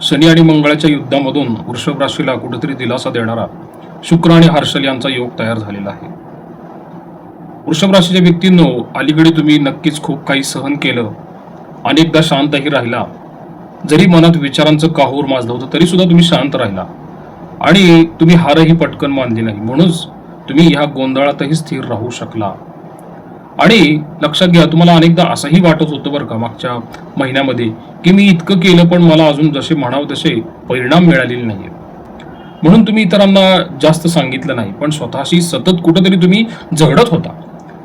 शनी आणि मंगळाच्या युद्धामधून वृषभ राशीला कुठेतरी दिलासा देणारा शुक्र आणि हर्षल यांचा योग तयार झालेला आहे. वृषभ राशीच्या व्यक्तींनो, अलीकडे तुम्ही नक्कीच खूप काही सहन केलं, अनेकदा शांतही राहिला. जरी मनात विचारांचं काहूर माजलं होतं तरी सुद्धा तुम्ही शांत राहिला आणि तुम्ही हारही पटकन मानली नाही. म्हणूनच तुम्ही ह्या गोंधळातही स्थिर राहू शकला. आणि लक्षात घ्या, तुम्हाला अनेकदा असंही वाटत होतं बरं का मागच्या महिन्यामध्ये की मी इतकं केलं पण मला अजून जसे म्हणावं तसे परिणाम मिळालेले नाहीये. म्हणून तुम्ही इतरांना जास्त सांगितलं नाही, पण स्वतःशी सतत कुठेतरी तुम्ही झगडत होता.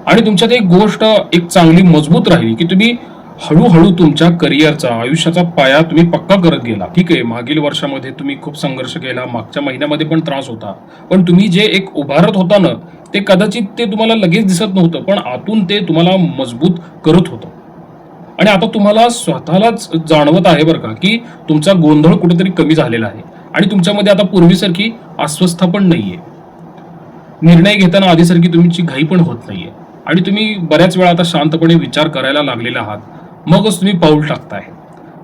आणि तुमच्यात एक गोष्ट एक चांगली मजबूत राहिली की तुम्ही हळूहळू तुमच्या करिअरचा, आयुष्याचा पाया तुम्ही पक्का करत गेला. ठीक आहे, मागील वर्षामध्ये तुम्ही खूप संघर्ष केला, मागच्या महिन्यामध्ये पण त्रास होता, पण तुम्ही जे एक उभारत होता ना, ते कदाचित ते तुम्हाला लगेच दिसत नव्हतं, पण आतून ते तुम्हाला मजबूत करत होतं. आणि आता तुम्हाला स्वतःलाच जाणवत आहे बरं का की तुमचा गोंधळ कुठेतरी कमी झालेला आहे आणि तुमच्यामध्ये आता पूर्वीसारखी अस्वस्थता पण नाहीये. निर्णय घेताना आधीसारखी तुमची घाई पण होत नाहीये आणि तुम्ही बऱ्याच वेळा आता शांतपणे विचार करायला लागलेला आहात. मगच तुम्ही पाऊल टाकताय.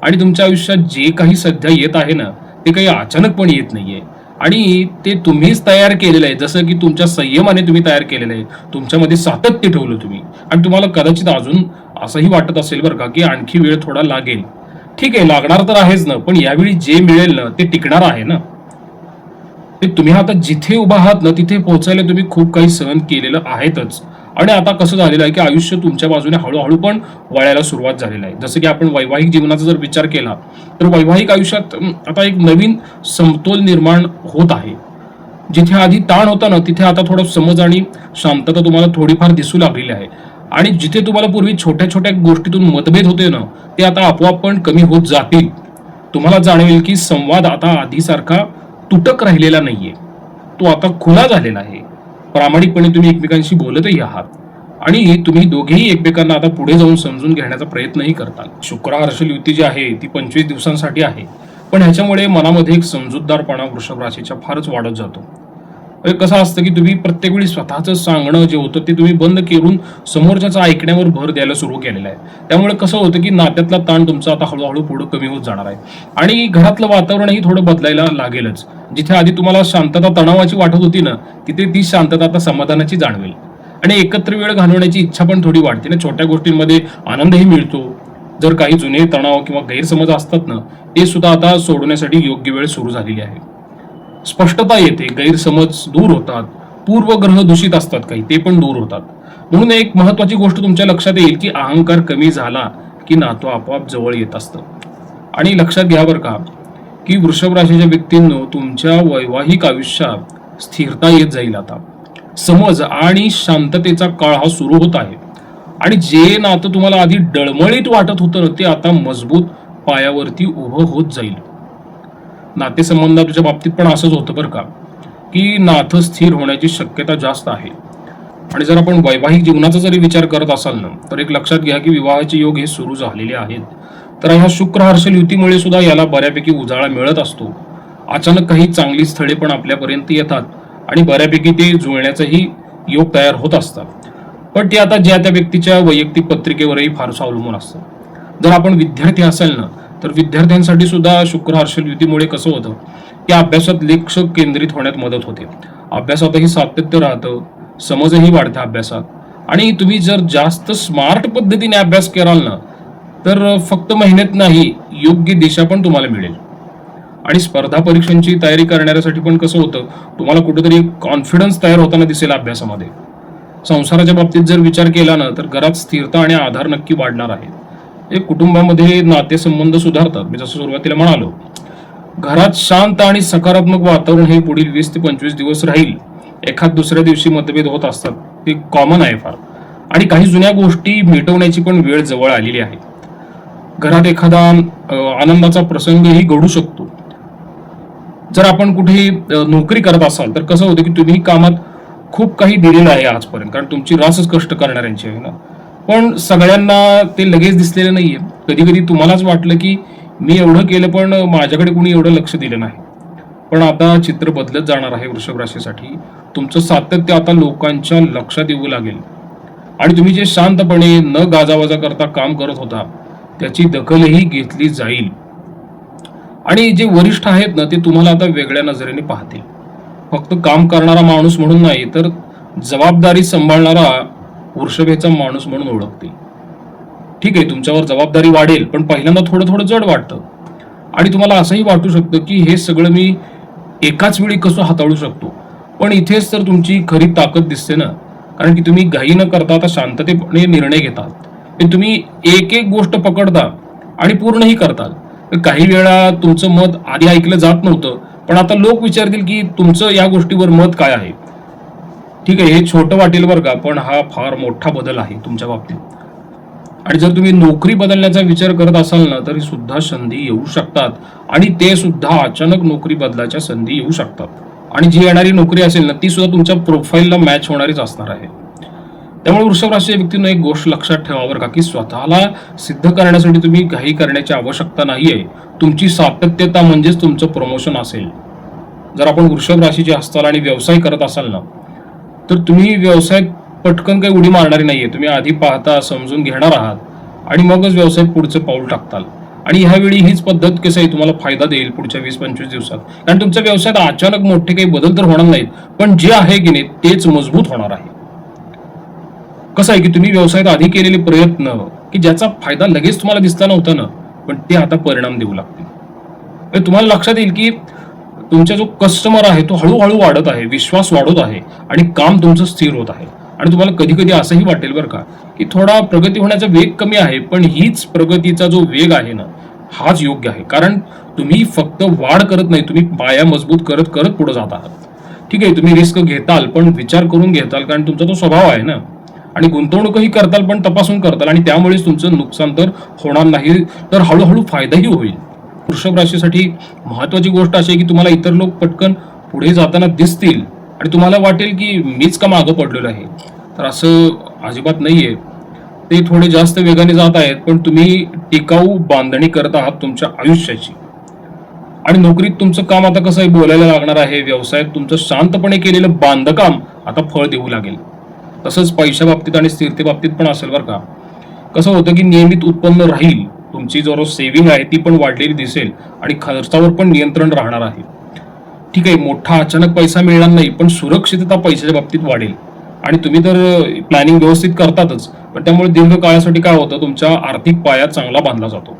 आणि तुमच्या आयुष्यात जे काही सध्या येत आहे ना, ते काही अचानकपणे येत नाहीये आणि ते तुम्हीच तयार केलेलं आहे. जसं की तुमच्या संयमाने तुम्ही तयार केलेलं आहे, तुमच्यामध्ये सातत्य ठेवलं तुम्ही. आणि तुम्हाला कदाचित अजून असंही वाटत असेल बरं का की आणखी वेळ थोडा लागेल. ठीक आहे, लागणार तर आहेच ना, पण यावेळी जे मिळेल ना ते टिकणार आहे ना. ते तुम्ही आता जिथे उभा आहात ना तिथे पोहोचायला तुम्ही खूप काही सहन केलेलं आहेतच. आणि आता कसं झालेलं आहे की आयुष्य तुमच्या बाजूने हळूहळू पण वळायला सुरुवात झालेलं आहे. जसं की आपण वैवाहिक जीवनाचा जर विचार केला तर वैवाहिक आयुष्यात आता एक नवीन समतोल निर्माण होत आहे. जिथे आधी ताण होता ना तिथे आता थोडं समज आणि शांतता तुम्हाला थोडीफार दिसू लागलेली आहे. आणि जिथे तुम्हाला पूर्वी छोट्या छोट्या गोष्टीतून मतभेद होते ना, ते आता आपोआप पण कमी होत जातील. तुम्हाला जाणवेल की संवाद आता आधीसारखा तुटक राहिलेला नाहीये, तो आता खुला झालेला आहे. प्रामाणिकपणे तुम्ही एकमेकांशी बोलतही आहात आणि तुम्ही दोघेही एकमेकांना आता पुढे जाऊन समजून घेण्याचा प्रयत्नही करताल. शुक्र हर्षल युती जी आहे ती 25 दिवसांसाठी आहे, पण ह्याच्यामुळे मनामध्ये एक समजूतदारपणा वृषभ राशीच्या फारच वाढत जातो. कसं असतं की तुम्ही प्रत्येक वेळी स्वतःचं सांगणं जे होतं ते तुम्ही बंद करून समोरच्याचं ऐकण्यावर भर द्यायला सुरू केलेलं आहे. त्यामुळे कसं होतं की नात्यातला ताण तुमचा आता हळूहळू पुढे कमी होत जाणार आहे आणि घरातलं वातावरणही थोडं बदलायला लागेलच. जिथे आधी तुम्हाला शांतता तणावाची वाटत होती ना, तिथे ती शांतता आता समाधानाची जाणवेल. आणि एकत्र वेळ घालवण्याची इच्छा पण थोडी वाढते ना, छोट्या गोष्टींमध्ये आनंदही मिळतो. जर काही जुने तणाव किंवा गैरसमज असतात ना, ते सुद्धा आता सोडवण्यासाठी योग्य वेळ सुरू झालेली आहे. स्पष्टता येते, गैरसमज दूर होतात, पूर्वग्रह दूषित असतात काही, ते पण दूर होतात. म्हणून एक महत्वाची गोष्ट तुमच्या लक्षात येईल की अहंकार कमी झाला की नातं आपोआप जवळ येत असतं. आणि लक्षात घ्या बरं का की वृषभ राशीच्या व्यक्तींनो, तुमच्या वैवाहिक आयुष्यात स्थिरता येत जाईल. आता समज आणि शांततेचा काळ हा सुरू होत आहे आणि जे नातं तुम्हाला आधी डळमळीत वाटत होतं ना, ते आता मजबूत पायावरती उभं होत जाईल. नातेसंबंधाच्या बाबतीत पण असंच होतं बरं का की नातं स्थिर होण्याची शक्यता जास्त आहे. आणि जर आपण वैवाहिक जीवनाचा जरी विचार करत असाल ना, तर एक लक्षात घ्या की विवाहाचे योग हे सुरू झालेले आहेत. तर ह्या शुक्र हर्षल युतीमुळे सुद्धा याला बऱ्यापैकी उजाळा मिळत असतो. अचानक काही चांगली स्थळे पण आपल्यापर्यंत येतात आणि बऱ्यापैकी ते जुळण्याचाही योग तयार होत असतात. पण ते आता ज्या त्या व्यक्तीच्या वैयक्तिक पत्रिकेवरही फारसं अवलंबून असतं. जर आपण विद्यार्थी असेल ना, तर विद्यार्थ्यांसाठी सुद्धा शुक्र हर्षल युतीमुळे कसं होतं की अभ्यासात लक्ष केंद्रित होण्यात मदत होते. अभ्यासातही सातत्य राहतं, समजही वाढते अभ्यासात. आणि तुम्ही जर जास्त स्मार्ट पद्धतीने अभ्यास कराल ना, तर फक्त मेहनत नाही, योग्य दिशा पण तुम्हाला मिळेल. आणि स्पर्धा परीक्षांची तयारी करण्यासाठी पण कसं होतं, तुम्हाला कुठेतरी कॉन्फिडन्स तयार होताना दिसेल अभ्यासामध्ये. संसाराच्या बाबतीत जर विचार केला ना, तर घरात स्थिरता आणि आधार नक्की वाढणार आहे. एक कुटुंबामध्ये नातेसंबंध सुधारतात. मी जसं सुरुवातीला म्हणालो, घरात शांत आणि सकारात्मक वातावरण हे पुढील 20 ते 25 दिवस राहील. एखाद दुसऱ्या दिवशी मतभेद होत असतात, ते कॉमन आहे फार. आणि काही जुन्या गोष्टी मिटवण्याची पण वेळ जवळ आलेली आहे. घरात एखादा आनंदाचा प्रसंगही घडू शकतो. जर आपण कुठे नोकरी करत असाल तर कसं होतं की तुम्ही कामात खूप काही दिलेलं आहे आजपर्यंत, कारण तुमची रासच कष्ट करणाऱ्यांची आहे ना. पण सगळ्यांना ते लगेच दिसलेलं नाहीये. कधी कधी तुम्हालाच वाटलं की मी एवढं केलं पण माझ्याकडे कोणी एवढं लक्ष दिलं नाही. पण आता चित्र बदलत जाणार आहे वृषभ राशीसाठी. तुमचं सातत्य आता लोकांच्या लक्षात येऊ लागेल आणि तुम्ही जे शांतपणे न गाजावाजा करता काम करत होता त्याची दखलही घेतली जाईल. आणि जे वरिष्ठ आहेत ना ते तुम्हाला आता वेगळ्या नजरेने पाहतील. फक्त काम करणारा माणूस म्हणून नाही तर जबाबदारी सांभाळणारा वृषभेचा माणूस म्हणून ओळखतील. ठीक आहे, तुमच्यावर जबाबदारी वाढेल पण पहिल्यांदा थोडं थोडं जड वाटतं आणि तुम्हाला असंही वाटू शकतं की हे सगळं मी एकाच वेळी कसं हाताळू शकतो. पण इथेच तर तुमची खरी ताकद दिसते ना, कारण की तुम्ही घाई न करता आता शांततेपणे निर्णय घेतात. हे तुम्ही एक एक गोष्ट पकडता आणि पूर्णही करताल. काही वेळा तुमचं मत आधी ऐकलं जात नव्हतं, पण आता लोक विचारतील की तुमचं या गोष्टीवर मत काय आहे. ठीक आहे, हे छोटं वाटेल बरं का, पण हा फार मोठा बदल आहे तुमच्या बाबतीत. आणि जर तुम्ही नोकरी बदलण्याचा विचार करत असाल ना तरी सुद्धा संधी येऊ शकतात आणि ते सुद्धा अचानक नोकरी बदलाच्या संधी येऊ शकतात. आणि जी येणारी नोकरी असेल ना ती सुद्धा तुमच्या प्रोफाईलला मॅच होणारीच असणार आहे. त्यामुळे वृषभ राशीच्या व्यक्तीनं एक गोष्ट लक्षात ठेवा बरं का, की स्वतःला सिद्ध करण्यासाठी तुम्ही घाई करण्याची आवश्यकता नाहीये. तुमची सातत्यता म्हणजेच तुमचं प्रमोशन असेल. जर आपण वृषभ राशीचे असताल आणि व्यवसाय करत असाल ना तर तुम्ही व्यवसायात पटकन काही उडी मारणारी नाहीये. तुम्ही आधी पाहता, समजून घेणार आहात आणि मगच व्यवसायात पुढचं पाऊल टाकताल. आणि ह्यावेळी हीच पद्धत कसं आहे तुम्हाला फायदा देईल पुढच्या 20-25 दिवसात. कारण तुमच्या व्यवसायात अचानक मोठे काही बदल तर होणार नाहीत, पण जे आहे की नाही तेच मजबूत होणार आहे. कसं आहे की तुम्ही व्यवसायात आधी केलेले प्रयत्न की ज्याचा फायदा लगेच तुम्हाला दिसला नव्हता ना, पण ते आता परिणाम देऊ लागतील. तुम्हाला लक्षात येईल की तुमचा जो कस्टमर आहे तो हळूहळू वाढत आहे, विश्वास वाढत आहे आणि काम तुमचं स्थिर होत आहे. आणि तुम्हाला कधी कधी असंही वाटेल बरं का की थोडा प्रगती होण्याचा वेग कमी आहे, पण हीच प्रगतीचा जो वेग आहे ना हाच योग्य आहे. कारण तुम्ही फक्त वाढ करत नाही, तुम्ही पाया मजबूत करत करत पुढे जात आहात. ठीक आहे, तुम्ही रिस्क घेताल पण विचार करून घेताल, कारण तुमचा तो स्वभाव आहे ना. आणि गुंतवणूकही करताल पण तपासून करताल आणि त्यामुळेच तुमचं नुकसान तर होणार नाही, तर हळूहळू फायदाही होईल. वृषभ राशीसाठी महत्वाची गोष्ट अशी आहे की तुम्हाला इतर लोक पटकन पुढे जाताना दिसतील आणि तुम्हाला वाटेल की मीच का मागं पडलेलो आहे. तर असं अजिबात नाहीये. ते थोडे जास्त वेगाने जात आहेत, पण तुम्ही टिकाऊ बांधणी करत आहात तुमच्या आयुष्याची. आणि नोकरीत तुमचं काम आता कसं आहे बोलायला लागणार आहे. व्यवसायात तुमचं शांतपणे केलेलं बांधकाम आता फळ देऊ लागेल. तसंच पैशा बाबतीत आणि स्थिरते बाबतीत पण असेल बरं का. कसं होतं की नियमित उत्पन्न राहील, तुमची जो सेव्हिंग आहे ती पण वाढलेली दिसेल आणि खर्चावर पण नियंत्रण राहणार आहे. ठीक आहे, मोठा अचानक पैसा मिळणार नाही, पण सुरक्षितता पैशाच्या बाबतीत वाढेल. आणि तुम्ही तर प्लॅनिंग व्यवस्थित करतातच, पण त्यामुळे दीर्घकाळासाठी काय होतं तुमच्या आर्थिक पाया चांगला बांधला जातो.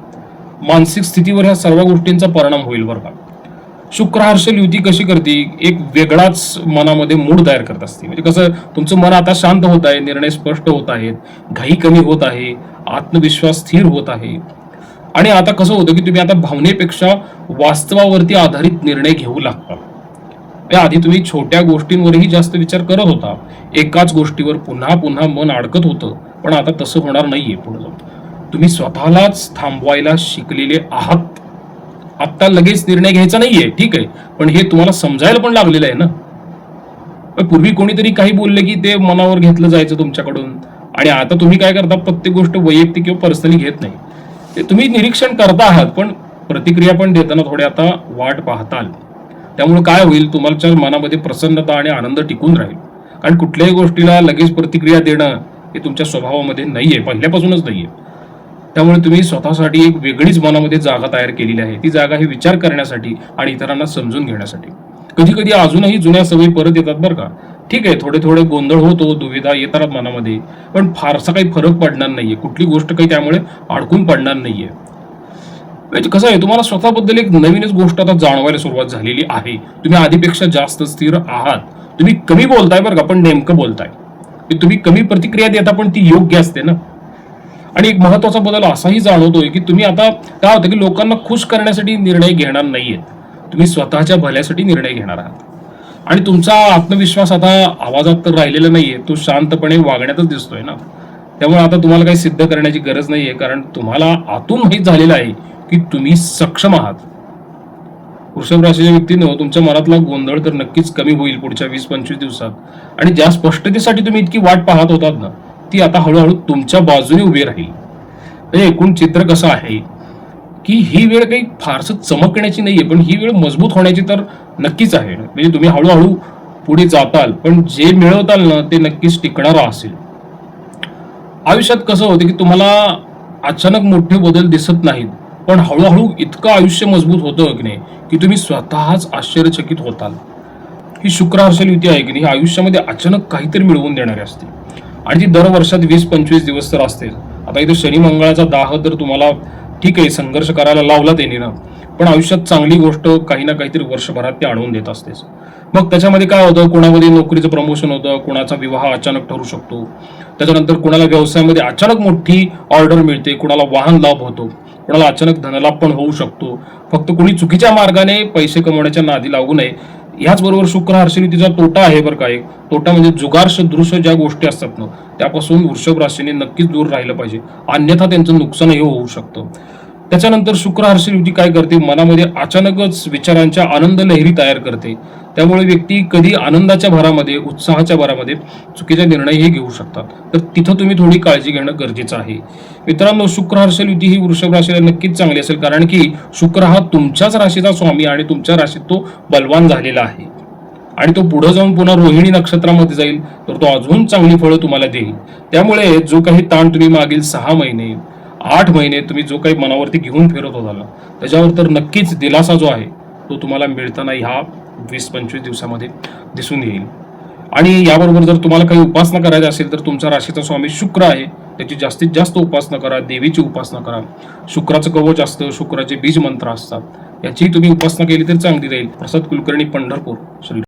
मानसिक स्थितीवर ह्या सर्व गोष्टींचा परिणाम होईल बरं का. शुक्र हर्षल युती कशी करते, एक वेगळाच मनामध्ये मूड तयार करत असते. म्हणजे कसं तुमचं मन आता शांत होत आहे, निर्णय स्पष्ट होत आहेत, घाई कमी होत आहे, आत्मविश्वास स्थिर होत आहे. आणि आता कसं होतं की तुम्ही आता भावनेपेक्षा वास्तवावरती आधारित निर्णय घेऊ लागता. आधी तुम्ही छोट्या गोष्टींवरही जास्त विचार करत होता, एकाच गोष्टीवर पुन्हा पुन्हा मन अडकत होतं, पण आता तसं होणार नाहीये. पुढे जाऊन तुम्ही स्वतःलाच थांबवायला शिकलेले आहात. आता लगेच निर्णय घ्यायचा नाहीये, ठीक आहे, पण हे तुम्हाला समजायला पण लागलेलं आहे ना. पूर्वी कोणीतरी काही बोलले की ते मनावर घेतलं जायचं तुमच्याकडून, आणि आता तुम्ही काय करता, प्रत्येक गोष्ट वैयक्तिक किंवा पर्सनली घेत नाही. ते तुम्ही निरीक्षण करता आहात, पण प्रतिक्रिया पण देताना थोडे आता वाट पाहताल. त्यामुळे काय होईल, तुमच्या मनामध्ये प्रसन्नता आणि आनंद टिकून राहील. कारण कुठल्याही गोष्टीला लगेच प्रतिक्रिया देणं हे तुमच्या स्वभावामध्ये नाहीये, पहिल्यापासूनच नाहीये. त्यामुळे तुम्ही स्वतःसाठी एक वेगळीच मनामध्ये जागा तयार केलेली आहे. ती जागा ही विचार करण्यासाठी आणि इतरांना समजून घेण्यासाठी. कधी कधी अजूनही जुन्या सवयी परत येतात बरं का. ठीक आहे, थोडे थोडे गोंधळ होतो, दुविधा येतात मनामध्ये, पण फारसा काही फरक पडणार नाहीये. कुठली गोष्ट काही त्यामुळे अडकून पडणार नाहीये. म्हणजे कसं आहे, तुम्हाला स्वतःबद्दल एक नवीनच गोष्ट आता जाणवायला सुरुवात झालेली आहे. तुम्ही आधीपेक्षा जास्त स्थिर आहात. तुम्ही कमी बोलताय बरं का, पण नेमकं बोलताय. तुम्ही कमी प्रतिक्रिया देता पण ती योग्य असते ना. आणि एक महत्वाचा बदल असाही जाणवतोय की तुम्ही आता काय होतं की लोकांना खुश करण्यासाठी निर्णय घेणार नाहीयेत, तुम्ही स्वतःच्या भल्यासाठी निर्णय घेणार आहात. आणि तुमचा आत्मविश्वास आता आवाजात तर राहिलेला नाहीये, तो शांतपणे वागण्यातच दिसतोय ना. त्यामुळे आता तुम्हाला काही सिद्ध करण्याची गरज नाहीये, कारण तुम्हाला आतून माहीत झालेलं आहे की तुम्ही सक्षम आहात. वृषभ राशीच्या व्यक्तीनं तुमच्या मनातला गोंधळ तर नक्कीच कमी होईल पुढच्या 20-25 दिवसात. आणि ज्या स्पष्टतेसाठी तुम्ही इतकी वाट पाहत होतात ना, ती आता हळूहळू तुमच्या बाजूने उभी राहील. म्हणजे एकूण चित्र कसं आहे की ही वेळ काही फारसं चमकण्याची नाहीये, पण ही वेळ मजबूत होण्याची तर नक्कीच आहे. म्हणजे तुम्ही हळूहळू पुढे जाताल, पण जे मिळवताल ना ते नक्कीच टिकणारं असेल. आयुष्यात कसं होतं की तुम्हाला अचानक मोठे बदल दिसत नाहीत, पण हळूहळू इतकं आयुष्य मजबूत होतं की नाही की तुम्ही स्वतःच आश्चर्यचकित होताल. ही शुक्र हर्षल युती आहे की नाही, ही आयुष्यामध्ये अचानक काहीतरी मिळवून देणारी असते आणि ती दर वर्षात 20-25 दिवस तर असते. आता इथे शनी मंगळाचा दाह तर तुम्हाला ठीक आहे संघर्ष करायला लावला त्यांनी ना, पण आयुष्यात चांगली गोष्ट काही ना काहीतरी वर्षभरात ते आणून देत असतेच. मग त्याच्यामध्ये काय होतं, कोणामध्ये नोकरीचं प्रमोशन होतं, कोणाचा विवाह अचानक ठरू शकतो, त्याच्यानंतर कोणाला व्यवसायामध्ये अचानक मोठी ऑर्डर मिळते, कोणाला वाहन लाभ होतो, कोणाला अचानक धनलाभ पण होऊ शकतो. फक्त कोणी चुकीच्या मार्गाने पैसे कमवण्याच्या नादी लागू नये. याचबरोबर शुक्र हर्षयुतीचा तोटा आहे बरं का, एक तोटा म्हणजे जुगार सदृश ज्या गोष्टी असतात ना, त्यापासून वृषभ राशीने नक्कीच दूर राहिलं पाहिजे, अन्यथा त्यांचं नुकसानही होऊ शकतं. त्याच्यानंतर शुक्र हर्षल युती काय करते, मनामध्ये अचानकच विचारांच्या आनंद लहरी तयार करते. त्यामुळे व्यक्ती कधी आनंदाच्या भरामध्ये, उत्साहाच्या भरामध्ये चुकीचे निर्णयही घेऊ शकतात. तर तिथं तुम्ही थोडी काळजी घेणं गरजेचं आहे. मित्रांनो, शुक्र हर्षल युती ही वृषभ राशीला नक्कीच चांगली असेल, कारण की शुक्र हा तुमच्याच राशीचा स्वामी आणि तुमच्या राशीत तो बलवान झालेला आहे आणि तो पुढे जाऊन पुन्हा रोहिणी नक्षत्रामध्ये जाईल, तर तो अजून चांगली फळं तुम्हाला देईल. त्यामुळे जो काही ताण तुम्ही मागील 6 महिने 8 महिने तुम्ही जो काही मनावरती घेऊन फिरत होता ना, त्याच्यावर तर नक्कीच दिलासा जो आहे तो तुम्हाला मिळताना ह्या 20-25 दिवसामध्ये दिसून येईल. आणि याबरोबर जर तुम्हाला काही उपासना करायची असेल तर तुमच्या राशीचा स्वामी शुक्र आहे, त्याची जास्तीत जास्त उपासना करा, देवीची उपासना करा. शुक्राचं कवच असतं, शुक्राचे बीज मंत्र असतात, याची तुम्ही उपासना केली तर चांगली राहील. प्रसाद कुलकर्णी, पंढरपूर. श्री